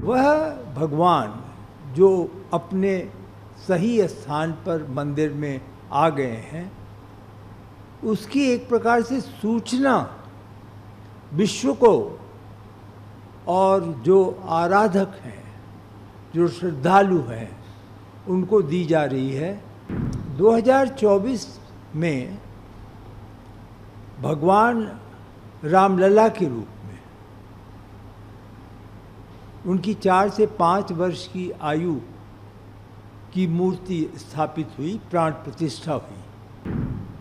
वह भगवान जो अपने सही स्थान पर मंदिर में आ गए हैं, उसकी एक प्रकार से सूचना विश्व को और जो आराधक हैं, जो श्रद्धालु हैं, उनको दी जा रही है। 2024 में भगवान रामलला के रूप में उनकी 4 से 5 वर्ष की आयु की मूर्ति स्थापित हुई, प्राण प्रतिष्ठा हुई।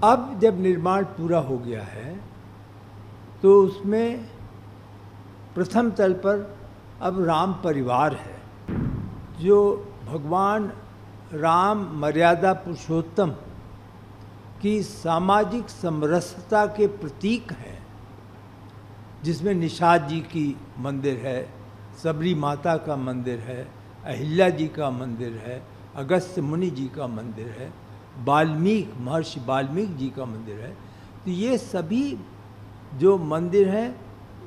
अब जब निर्माण पूरा हो गया है तो उसमें प्रथम तल पर अब राम परिवार है, जो भगवान राम मर्यादा पुरुषोत्तम की सामाजिक समरसता के प्रतीक हैं, जिसमें निषाद जी की मंदिर है, सबरी माता का मंदिर है, अहिल्या जी का मंदिर है, अगस्त्य मुनि जी का मंदिर है, महर्षि वाल्मीकि जी का मंदिर है। तो ये सभी जो मंदिर हैं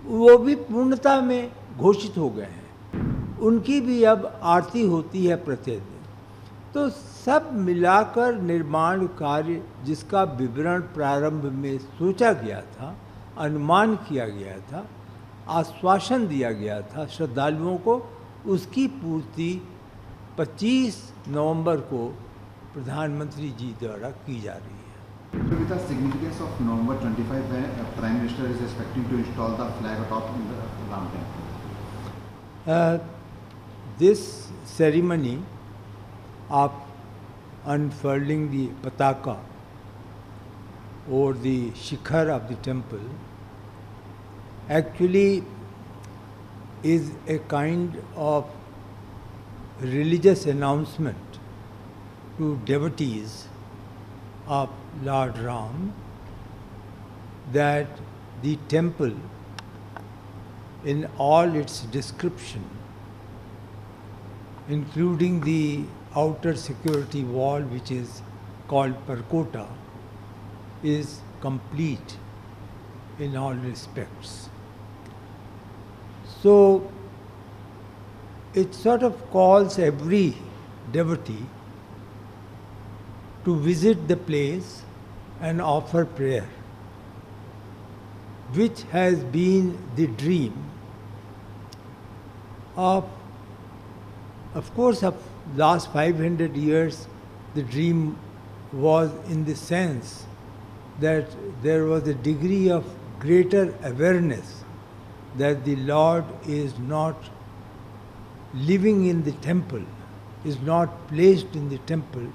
वो भी पूर्णता में घोषित हो गए हैं। उनकी भी अब आरती होती है प्रत्येक दिन। तो सब मिलाकर निर्माण कार्य, जिसका विवरण प्रारंभ में सोचा गया था, अनुमान किया गया था, आश्वासन दिया गया था श्रद्धालुओं को, उसकी पूर्ति 25 नवंबर को प्रधानमंत्री जी द्वारा की जा रही है। So with the significance of November 25, when Prime Minister is expecting to install the flag atop in the Ram Temple. This ceremony of unfurling the pataka over the shikhar of the temple actually is a kind of religious announcement to devotees of Lord Ram that the temple in all its description, including the outer security wall which is called Parkota, is complete in all respects. So it sort of calls every devotee to visit the place and offer prayer, which has been the dream of course, of last 500 years. The dream was in the sense that there was a degree of greater awareness that the Lord is not living in the temple, is not placed in the temple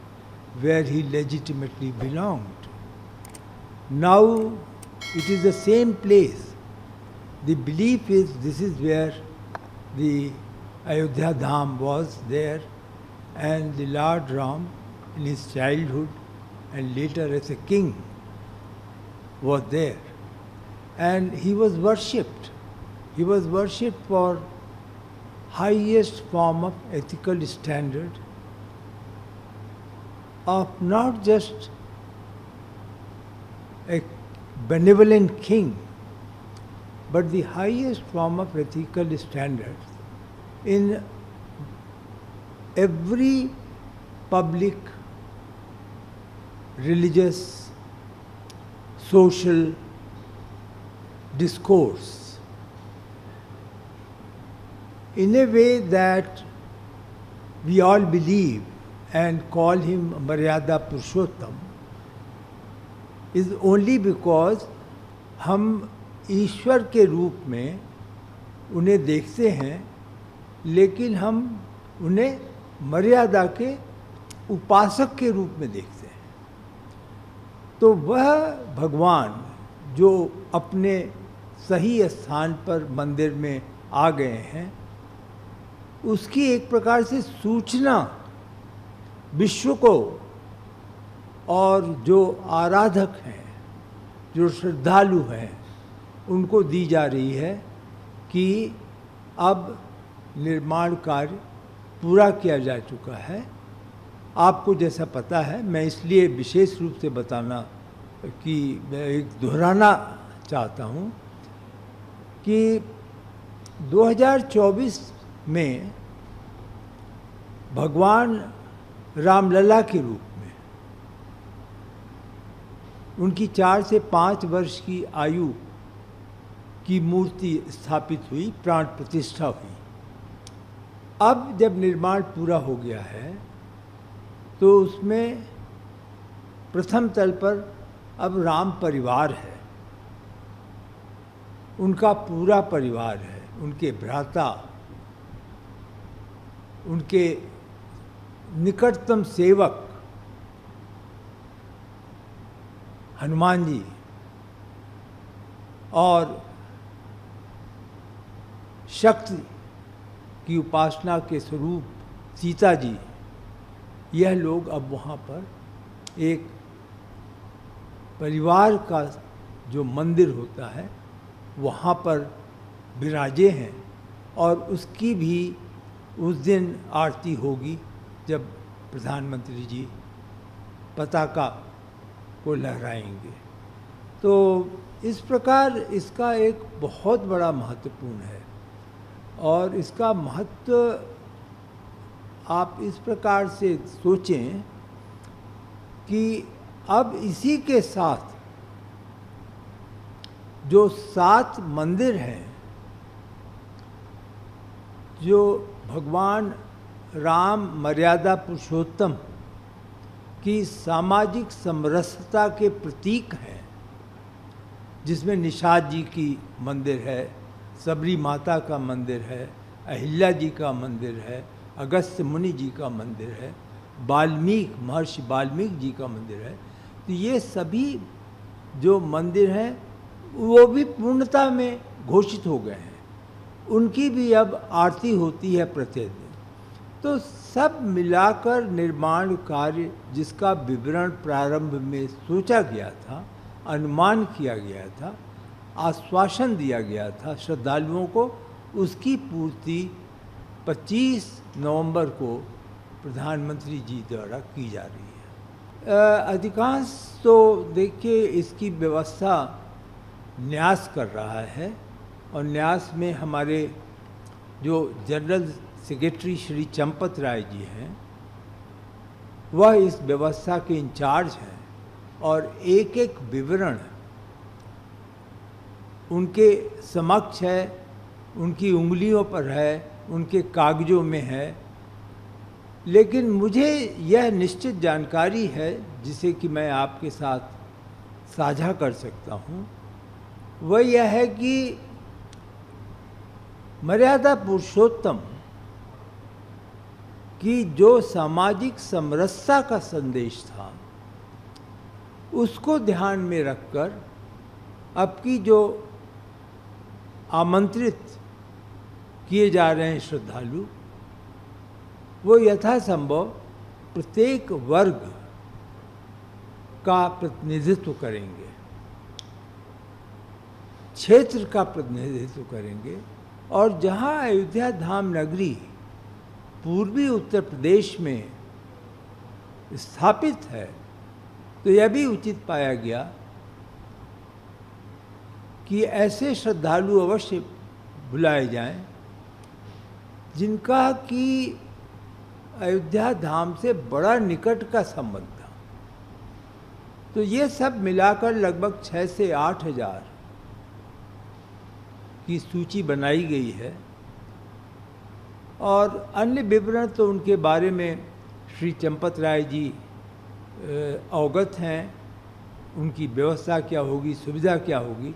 where he legitimately belonged. Now it is the same place. The belief is this is where the Ayodhya Dham was there, and the Lord Ram in his childhood and later as a king was there, and he was worshipped. He was worshipped for highest form of ethical standard of not just a benevolent king, but the highest form of ethical standards in every public, religious, social discourse, in a way that we all believe and call him Maryada Purushottam, is only because हम ईश्वर के रूप में उन्हें देखते हैं, लेकिन हम उन्हें मर्यादा के उपासक के रूप में देखते हैं। तो वह भगवान जो अपने सही स्थान पर मंदिर में आ गए हैं, उसकी एक प्रकार से सूचना विश्व को और जो आराधक हैं, जो श्रद्धालु हैं, उनको दी जा रही है कि अब निर्माण कार्य पूरा किया जा चुका है। आपको जैसा पता है, मैं इसलिए विशेष रूप से बताना कि मैं एक दोहराना चाहता हूँ कि 2024 में भगवान रामलला के रूप में उनकी 4 से 5 वर्ष की आयु की मूर्ति स्थापित हुई, प्राण प्रतिष्ठा हुई। अब जब निर्माण पूरा हो गया है तो उसमें प्रथम तल पर अब राम परिवार है, उनका पूरा परिवार है, उनके भ्राता, उनके निकटतम सेवक हनुमान जी और शक्ति की उपासना के स्वरूप सीता जी, यह लोग अब वहाँ पर एक परिवार का जो मंदिर होता है वहाँ पर विराजे हैं और उसकी भी उस दिन आरती होगी जब प्रधानमंत्री जी पताका को लहराएंगे। तो इस प्रकार इसका एक बहुत बड़ा महत्वपूर्ण है और इसका महत्व आप इस प्रकार से सोचें कि अब इसी के साथ जो 7 मंदिर हैं जो भगवान राम मर्यादा पुरुषोत्तम की सामाजिक समरसता के प्रतीक हैं, जिसमें निषाद जी की मंदिर है, सबरी माता का मंदिर है, अहिल्या जी का मंदिर है, अगस्त्य मुनि जी का मंदिर है, महर्षि वाल्मीकि जी का मंदिर है। तो ये सभी जो मंदिर हैं वो भी पूर्णता में घोषित हो गए हैं, उनकी भी अब आरती होती है प्रतिदिन। तो सब मिलाकर निर्माण कार्य जिसका विवरण प्रारंभ में सोचा गया था, अनुमान किया गया था, आश्वासन दिया गया था श्रद्धालुओं को, उसकी पूर्ति 25 नवंबर को प्रधानमंत्री जी द्वारा की जा रही है। अधिकांश तो देखिए इसकी व्यवस्था न्यास कर रहा है और न्यास में हमारे जो जनरल सेक्रेटरी श्री चंपत राय जी हैं वह इस व्यवस्था के इंचार्ज हैं और एक एक विवरण उनके समक्ष है, उनकी उंगलियों पर है, उनके कागजों में है। लेकिन मुझे यह निश्चित जानकारी है जिसे कि मैं आपके साथ साझा कर सकता हूँ, वह यह है कि मर्यादा पुरुषोत्तम की जो सामाजिक समरसता का संदेश था उसको ध्यान में रखकर अब की जो आमंत्रित किए जा रहे हैं श्रद्धालु वो यथासंभव प्रत्येक वर्ग का प्रतिनिधित्व करेंगे, क्षेत्र का प्रतिनिधित्व करेंगे। और जहाँ अयोध्या धाम नगरी पूर्वी उत्तर प्रदेश में स्थापित है तो यह भी उचित पाया गया कि ऐसे श्रद्धालु अवश्य बुलाए जाएं जिनका कि अयोध्या धाम से बड़ा निकट का संबंध था। तो ये सब मिलाकर लगभग 6 से 8 हज़ार की सूची बनाई गई है और अन्य विवरण तो उनके बारे में श्री चंपत राय जी अवगत हैं, उनकी व्यवस्था क्या होगी, सुविधा क्या होगी।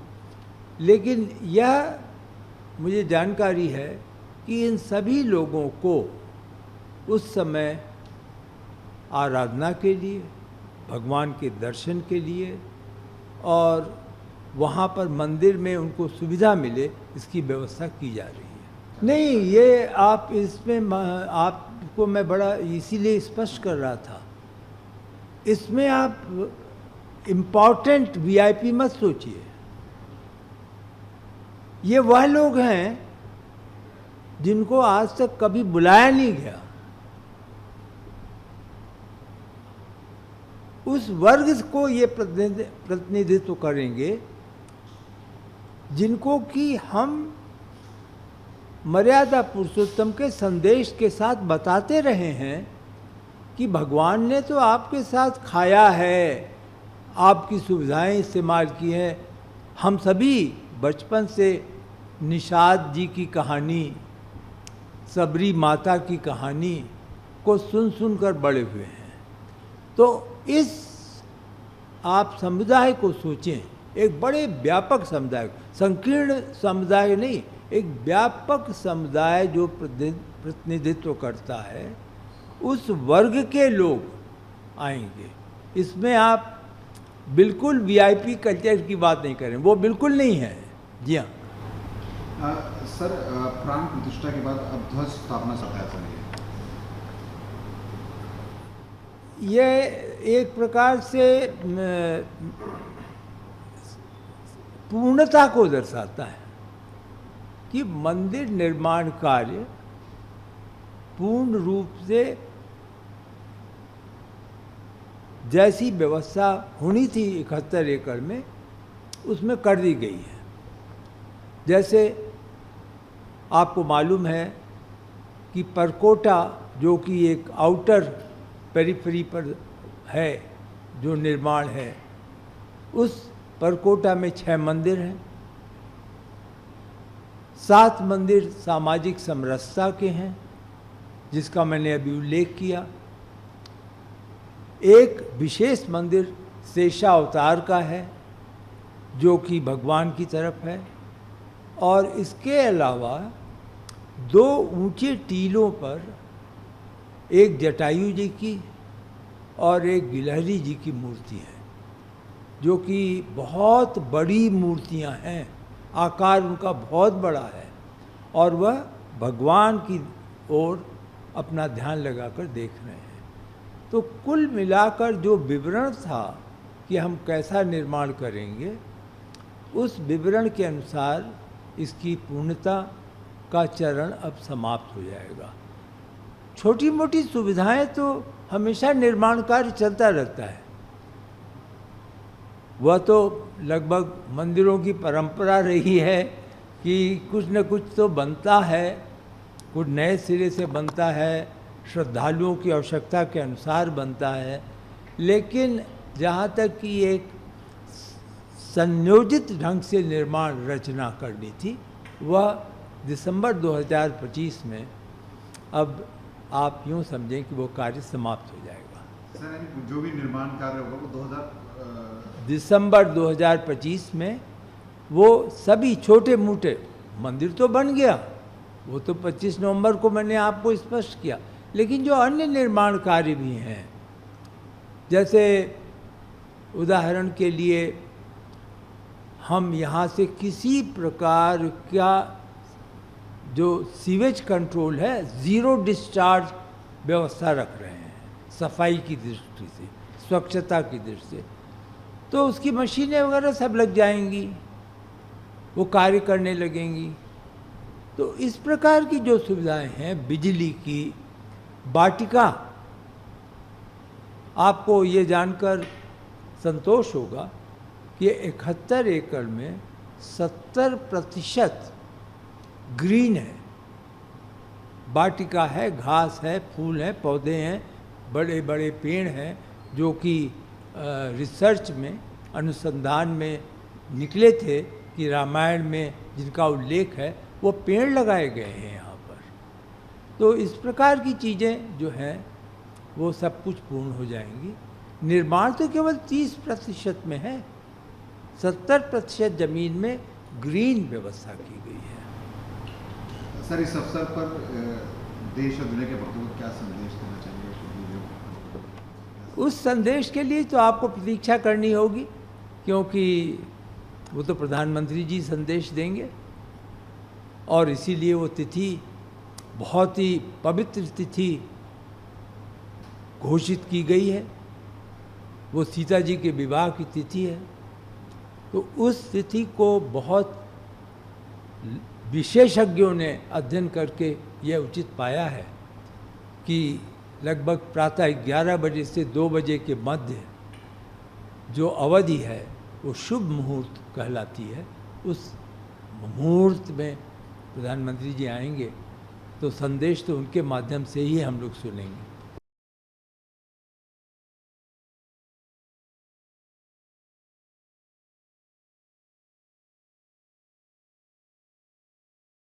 लेकिन यह मुझे जानकारी है कि इन सभी लोगों को उस समय आराधना के लिए, भगवान के दर्शन के लिए और वहाँ पर मंदिर में उनको सुविधा मिले इसकी व्यवस्था की जा रही है। नहीं, ये आप इसमें आपको मैं बड़ा इसीलिए स्पष्ट कर रहा था, इसमें आप इम्पॉर्टेंट वीआईपी मत सोचिए। ये वह लोग हैं जिनको आज तक कभी बुलाया नहीं गया, उस वर्ग को ये प्रतिनिधित्व करेंगे जिनको कि हम मर्यादा पुरुषोत्तम के संदेश के साथ बताते रहे हैं कि भगवान ने तो आपके साथ खाया है, आपकी सुविधाएं इस्तेमाल की हैं। हम सभी बचपन से निषाद जी की कहानी, सबरी माता की कहानी को सुन सुनकर बड़े हुए हैं। तो इस आप समुदाय को सोचें, एक बड़े व्यापक समुदाय, संकीर्ण समुदाय नहीं, एक व्यापक समुदाय जो प्रतिनिधित्व करता है, उस वर्ग के लोग आएंगे। इसमें आप बिल्कुल वीआईपी कल्चर की बात नहीं करें, वो बिल्कुल नहीं है। जी हाँ सर, प्राण प्रतिष्ठा के बाद अब ध्वज स्थापना सत्या सर ये एक प्रकार से पूर्णता को दर्शाता है कि मंदिर निर्माण कार्य पूर्ण रूप से जैसी व्यवस्था होनी थी 71 एकड़ में, उसमें कर दी गई है। जैसे आपको मालूम है कि परकोटा, जो कि एक आउटर पेरिफेरी पर है जो निर्माण है, उस परकोटा में 6 मंदिर हैं। 7 मंदिर सामाजिक समरसता के हैं, जिसका मैंने अभी उल्लेख किया। एक विशेष मंदिर शेषावतार का है, जो कि भगवान की तरफ है। और इसके अलावा 2 ऊंचे टीलों पर एक जटायु जी की और एक गिलहरी जी की मूर्ति है, जो कि बहुत बड़ी मूर्तियां हैं, आकार उनका बहुत बड़ा है, और वह भगवान की ओर अपना ध्यान लगाकर देख रहे हैं। तो कुल मिलाकर जो विवरण था कि हम कैसा निर्माण करेंगे, उस विवरण के अनुसार इसकी पूर्णता का चरण अब समाप्त हो जाएगा। छोटी मोटी सुविधाएं तो हमेशा निर्माण कार्य चलता रहता है, वह तो लगभग मंदिरों की परंपरा रही है कि कुछ न कुछ तो बनता है, कुछ नए सिरे से बनता है, श्रद्धालुओं की आवश्यकता के अनुसार बनता है। लेकिन जहाँ तक कि एक संयोजित ढंग से निर्माण रचना करनी थी, वह दिसंबर 2025 में अब आप यूँ समझें कि वो कार्य समाप्त हो जाएगा। सर, जो भी निर्माण कार्य होगा वो दिसंबर 2025 में वो सभी छोटे मोटे मंदिर तो बन गया, वो तो 25 नवंबर को मैंने आपको स्पष्ट किया। लेकिन जो अन्य निर्माण कार्य भी हैं, जैसे उदाहरण के लिए हम यहाँ से किसी प्रकार का जो सीवेज कंट्रोल है, ज़ीरो डिस्चार्ज व्यवस्था रख रहे हैं, सफाई की दृष्टि से, स्वच्छता की दृष्टि से। तो उसकी मशीनें वगैरह सब लग जाएंगी, वो कार्य करने लगेंगी। तो इस प्रकार की जो सुविधाएं हैं, बिजली की, वाटिका, आपको ये जानकर संतोष होगा कि 71 एकड़ में 70% ग्रीन है, वाटिका है, घास है, फूल है, पौधे हैं, बड़े बड़े पेड़ हैं, जो कि रिसर्च में, अनुसंधान में निकले थे कि रामायण में जिनका उल्लेख है, वो पेड़ लगाए गए हैं यहाँ पर। तो इस प्रकार की चीज़ें जो हैं वो सब कुछ पूर्ण हो जाएंगी। निर्माण तो केवल 30% में है, 70% ज़मीन में ग्रीन व्यवस्था की गई है। सर, इस अवसर पर देश और दुनिया के भक्तों को क्या संदेश देना चाहिए? उस संदेश के लिए तो आपको प्रतीक्षा करनी होगी, क्योंकि वो तो प्रधानमंत्री जी संदेश देंगे, और इसीलिए वो तिथि बहुत ही पवित्र तिथि घोषित की गई है। वो सीता जी के विवाह की तिथि है। तो उस तिथि को बहुत विशेषज्ञों ने अध्ययन करके यह उचित पाया है कि लगभग प्रातः 11 बजे से 2 बजे के मध्य जो अवधि है वो शुभ मुहूर्त कहलाती है। उस मुहूर्त में प्रधानमंत्री जी आएंगे तो संदेश तो उनके माध्यम से ही हम लोग सुनेंगे।